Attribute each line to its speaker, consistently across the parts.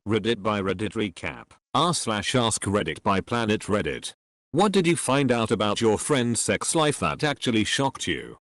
Speaker 1: Reddit by Reddit recap. r/AskReddit by Planet Reddit. What did you find out about your friend's sex life that actually shocked you?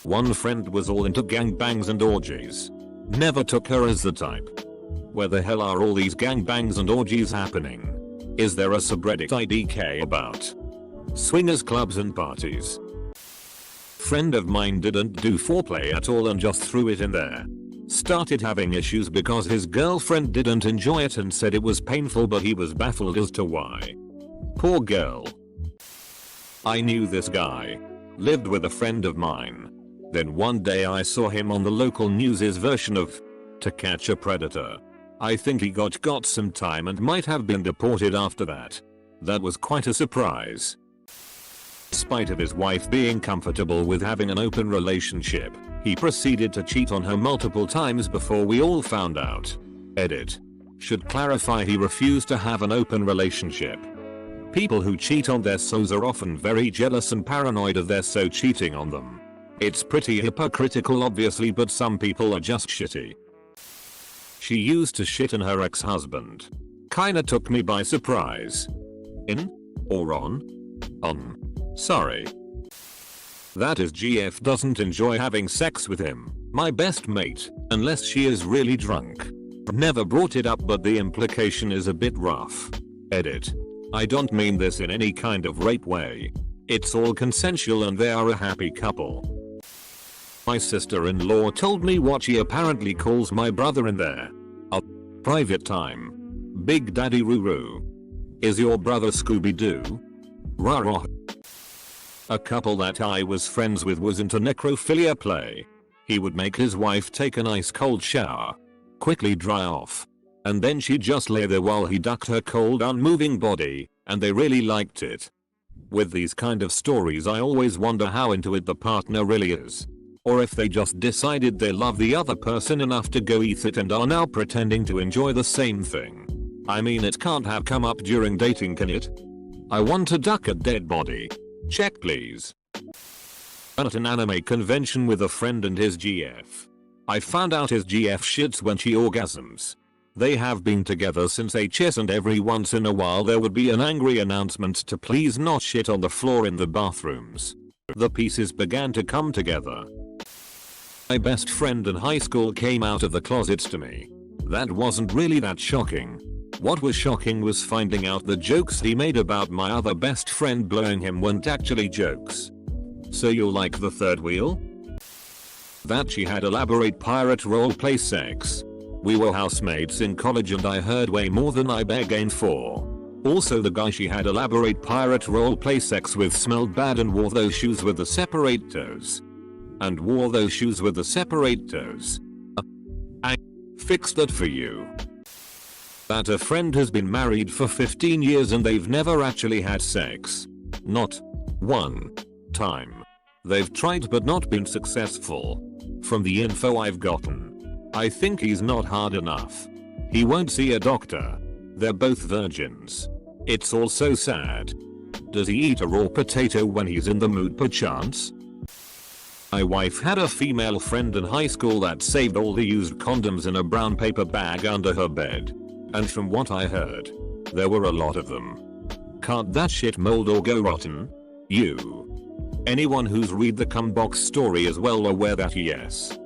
Speaker 1: One friend was all into gangbangs and orgies. Never took her as the type. Where the hell are all these gangbangs and orgies happening? Is there a subreddit IDK about swingers clubs and parties? Friend of mine didn't do foreplay at all and just threw it in there. Started having issues because his girlfriend didn't enjoy it and said it was painful, but he was baffled as to why. Poor girl. I knew this guy. Lived with a friend of mine. Then one day I saw him on the local news's version of To Catch a Predator. I think he got some time and might have been deported after that. That was quite a surprise. Despite of his wife being comfortable with having an open relationship, he proceeded to cheat on her multiple times before we all found out. Edit. Should clarify he refused to have an open relationship. People who cheat on their SOs are often very jealous and paranoid of their SO cheating on them. It's pretty hypocritical obviously, but some people are just shitty. She used to shit on her ex-husband. Kinda took me by surprise. In? Or on? On. Sorry. That is, GF doesn't enjoy having sex with him, my best mate, unless she is really drunk. Never brought it up, but the implication is a bit rough. Edit. I don't mean this in any kind of rape way. It's all consensual and they are a happy couple. My sister-in-law told me what she apparently calls my brother in there. A private time. Big Daddy Roo-Roo. Is your brother Scooby-Doo? Rah-rah. A couple that I was friends with was into necrophilia play. He would make his wife take an ice cold shower, quickly dry off, and then she'd just lay there while he ducked her cold unmoving body, and they really liked it. With these kind of stories I always wonder how into it the partner really is. Or if they just decided they love the other person enough to go eat it and are now pretending to enjoy the same thing. I mean, it can't have come up during dating, can it? I want to duck a dead body. Check please. At an anime convention with a friend and his GF. I found out his GF shits when she orgasms. They have been together since HS and every once in a while there would be an angry announcement to please not shit on the floor in the bathrooms. The pieces began to come together. My best friend in high school came out of the closets to me. That wasn't really that shocking. What was shocking was finding out the jokes he made about my other best friend blowing him weren't actually jokes. So you're like the third wheel? That she had elaborate pirate roleplay sex. We were housemates in college and I heard way more than I bargained for. Also, the guy she had elaborate pirate roleplay sex with smelled bad and wore those shoes with the separate toes. I fixed that for you. That a friend has been married for 15 years and they've never actually had sex. Not one time. They've tried but not been successful. From the info I've gotten, I think he's not hard enough. He won't see a doctor. They're both virgins. It's all so sad. Does he eat a raw potato when he's in the mood perchance? My wife had a female friend in high school that saved all the used condoms in a brown paper bag under her bed. And from what I heard, there were a lot of them. Can't that shit mold or go rotten? Anyone who's read the Cumbox story is well aware that yes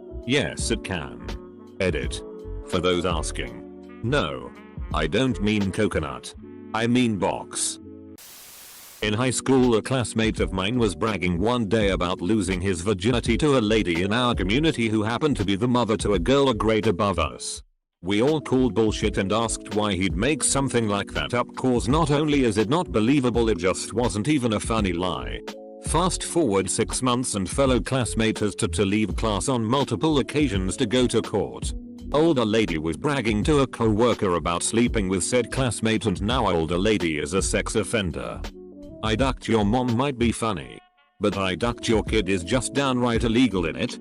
Speaker 1: it can. Edit. For those asking. No. I don't mean coconut. I mean box. In high school, a classmate of mine was bragging one day about losing his virginity to a lady in our community who happened to be the mother to a girl a grade above us. We all called bullshit and asked why he'd make something like that up, cause not only is it not believable, it just wasn't even a funny lie. Fast forward 6 months and fellow classmate has to leave class on multiple occasions to go to court. Older lady was bragging to a co-worker about sleeping with said classmate and now older lady is a sex offender. I ducked your mom might be funny, but I ducked your kid is just downright illegal in it.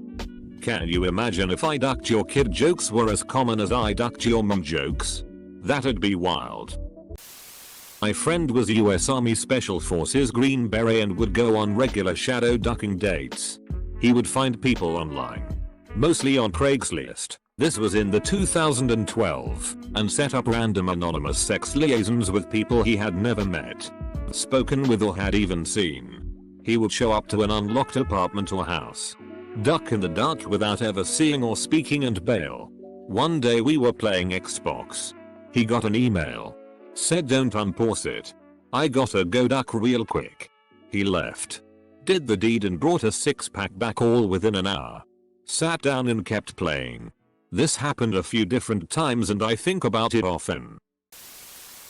Speaker 1: Can you imagine if I ducked your kid jokes were as common as I ducked your mom jokes? That'd be wild. My friend was US Army Special Forces Green Beret and would go on regular shadow ducking dates. He would find people online, mostly on Craigslist, This was in the 2012, and set up random anonymous sex liaisons with people he had never met, spoken with or had even seen. He would show up to an unlocked apartment or house, duck in the dark without ever seeing or speaking, and bail. One day we were playing Xbox. He got an email. Said don't unpause it. I gotta go duck real quick. He left. Did the deed and brought a 6-pack back all within an hour. Sat down and kept playing. This happened a few different times and I think about it often.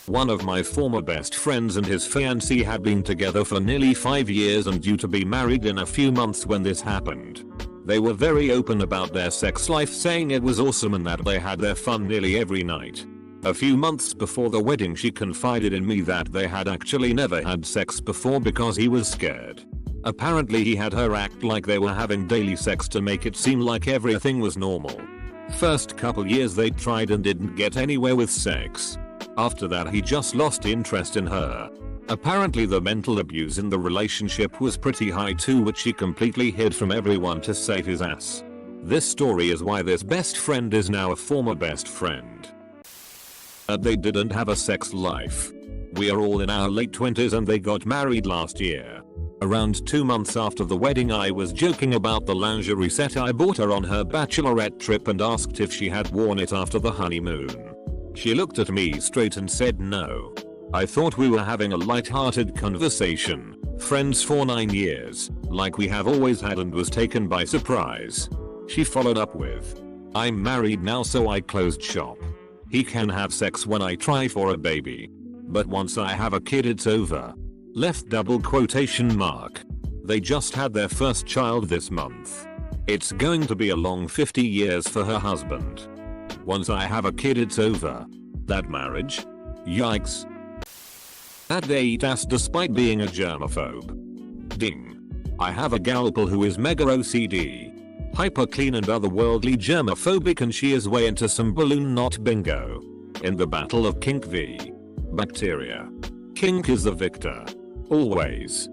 Speaker 1: One of my former best friends and his fiancée had been together for nearly 5 years and due to be married in a few months when this happened. They were very open about their sex life, saying it was awesome and that they had their fun nearly every night. A few months before the wedding she confided in me that they had actually never had sex before because he was scared. Apparently he had her act like they were having daily sex to make it seem like everything was normal. First couple years they tried and didn't get anywhere with sex. After that he just lost interest in her. Apparently the mental abuse in the relationship was pretty high too, which he completely hid from everyone to save his ass. This story is why this best friend is now a former best friend. They didn't have a sex life. We are all in our late 20s and they got married last year. Around 2 months after the wedding I was joking about the lingerie set I bought her on her bachelorette trip and asked if she had worn it after the honeymoon. She looked at me straight and said no. I thought we were having a light-hearted conversation, friends for 9 years, like we have always had, and was taken by surprise. She followed up with, I'm married now so I closed shop. He can have sex when I try for a baby. But once I have a kid it's over. Left double quotation mark. They just had their first child this month. It's going to be a long 50 years for her husband. Once I have a kid it's over. That marriage? Yikes. That they eat ass despite being a germaphobe. Ding. I have a galpal who is mega OCD, hyper clean and otherworldly germaphobic, and she is way into some balloon knot bingo. In the battle of kink v. bacteria, kink is the victor. Always.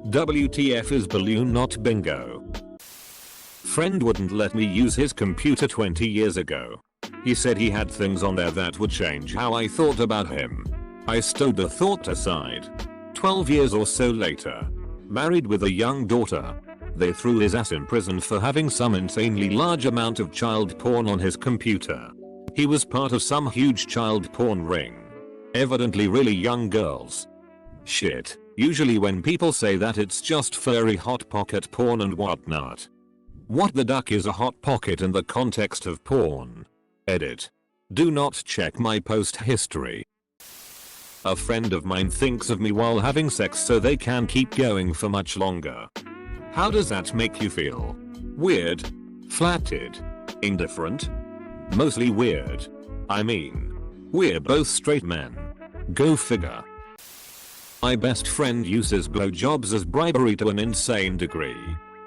Speaker 1: WTF is balloon knot bingo. Friend wouldn't let me use his computer 20 years ago. He said he had things on there that would change how I thought about him. I stowed the thought aside. 12 years or so later, married with a young daughter, they threw his ass in prison for having some insanely large amount of child porn on his computer. He was part of some huge child porn ring. Evidently really young girls. Shit, usually when people say that it's just furry hot pocket porn and whatnot. What the duck is a hot pocket in the context of porn? Edit. Do not check my post history. A friend of mine thinks of me while having sex so they can keep going for much longer. How does that make you feel? Weird? Flattered? Indifferent? Mostly weird. I mean, we're both straight men. Go figure. My best friend uses blowjobs as bribery to an insane degree.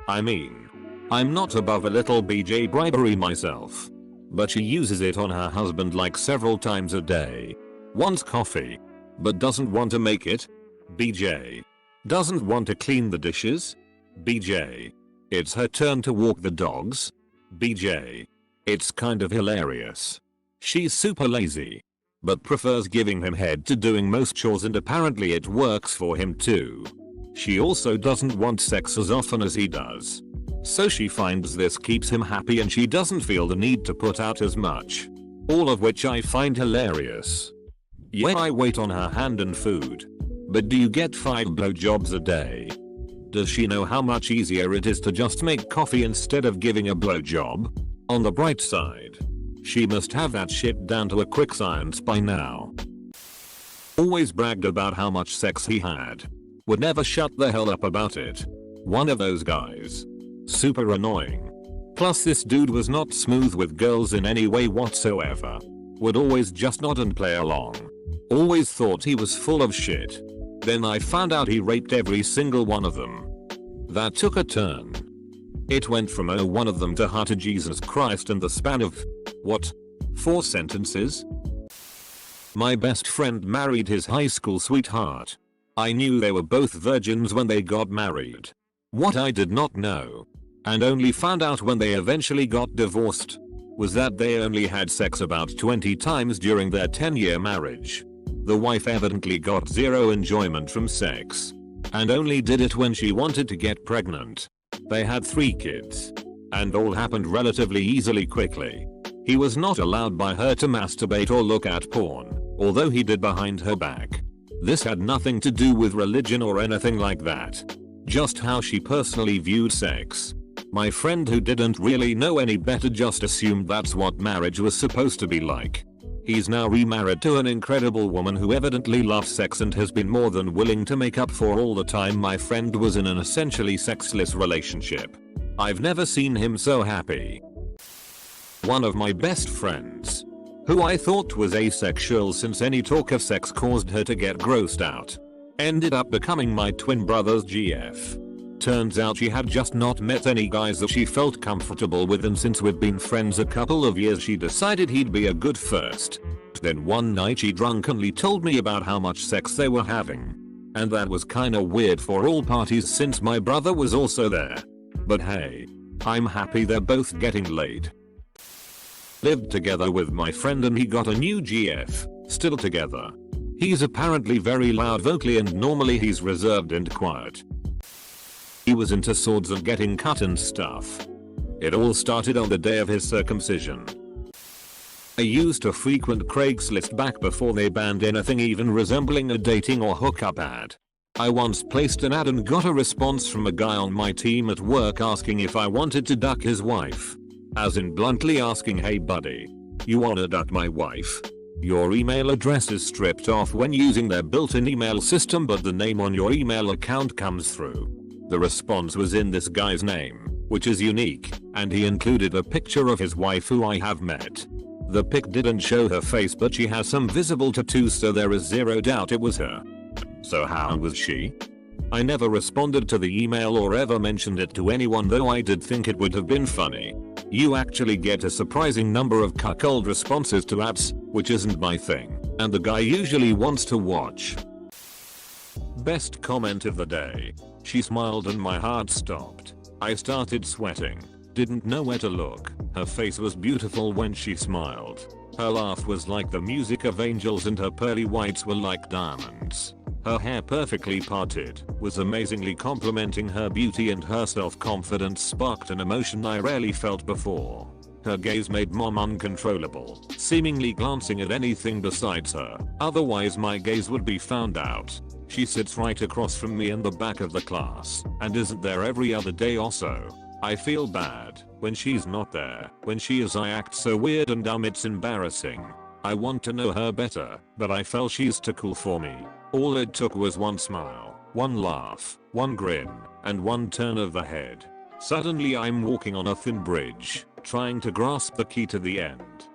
Speaker 1: I mean, I'm not above a little BJ bribery myself. But she uses it on her husband like several times a day. Wants coffee, but doesn't want to make it. BJ. Doesn't want to clean the dishes. BJ. It's her turn to walk the dogs. BJ. It's kind of hilarious. She's super lazy, but prefers giving him head to doing most chores, and apparently it works for him too. She also doesn't want sex as often as he does. So she finds this keeps him happy and she doesn't feel the need to put out as much. All of which I find hilarious. Yeah, I wait on her hand and food. But do you get 5 blowjobs a day? Does she know how much easier it is to just make coffee instead of giving a blowjob? On the bright side, she must have that shit down to a quick science by now. Always bragged about how much sex he had. Would never shut the hell up about it. One of those guys. Super annoying. Plus this dude was not smooth with girls in any way whatsoever. Would always just nod and play along. Always thought he was full of shit. Then I found out he raped every single one of them. That took a turn. It went from oh one of them to ha to Jesus Christ in the span of, what? 4 sentences? My best friend married his high school sweetheart. I knew they were both virgins when they got married. What I did not know, and only found out when they eventually got divorced, was that they only had sex about 20 times during their 10-year marriage. The wife evidently got zero enjoyment from sex and only did it when she wanted to get pregnant. They had 3 kids, and all happened relatively easily quickly. He was not allowed by her to masturbate or look at porn, although he did behind her back. This had nothing to do with religion or anything like that. Just how she personally viewed sex. My friend, who didn't really know any better, just assumed that's what marriage was supposed to be like. He's now remarried to an incredible woman who evidently loves sex and has been more than willing to make up for all the time my friend was in an essentially sexless relationship. I've never seen him so happy. One of my best friends, who I thought was asexual since any talk of sex caused her to get grossed out, ended up becoming my twin brother's GF. Turns out she had just not met any guys that she felt comfortable with, and since we'd been friends a couple of years she decided he'd be a good first. Then one night she drunkenly told me about how much sex they were having. And that was kinda weird for all parties since my brother was also there. But hey, I'm happy they're both getting laid. Lived together with my friend and he got a new GF, still together. He's apparently very loud vocally and normally he's reserved and quiet. He was into swords and getting cut and stuff. It all started on the day of his circumcision. I used to frequent Craigslist back before they banned anything even resembling a dating or hookup ad. I once placed an ad and got a response from a guy on my team at work asking if I wanted to duck his wife. As in bluntly asking, hey buddy, you wanna duck my wife? Your email address is stripped off when using their built-in email system, but the name on your email account comes through. The response was in this guy's name, which is unique, and he included a picture of his wife who I have met. The pic didn't show her face, but she has some visible tattoos, so there is zero doubt it was her. So how was she? I never responded to the email or ever mentioned it to anyone, though I did think it would have been funny. You actually get a surprising number of cuckold responses to apps, which isn't my thing, and the guy usually wants to watch. Best comment of the day. She smiled and my heart stopped. I started sweating. Didn't know where to look. Her face was beautiful when she smiled. Her laugh was like the music of angels and her pearly whites were like diamonds. Her hair, perfectly parted, was amazingly complimenting her beauty, and her self-confidence sparked an emotion I rarely felt before. Her gaze made mom uncontrollable, seemingly glancing at anything besides her, otherwise my gaze would be found out. She sits right across from me in the back of the class, and isn't there every other day or so. I feel bad when she's not there. When she is, I act so weird and dumb it's embarrassing. I want to know her better, but I felt she's too cool for me. All it took was one smile, one laugh, one grin, and one turn of the head. Suddenly I'm walking on a thin bridge, trying to grasp the key to the end.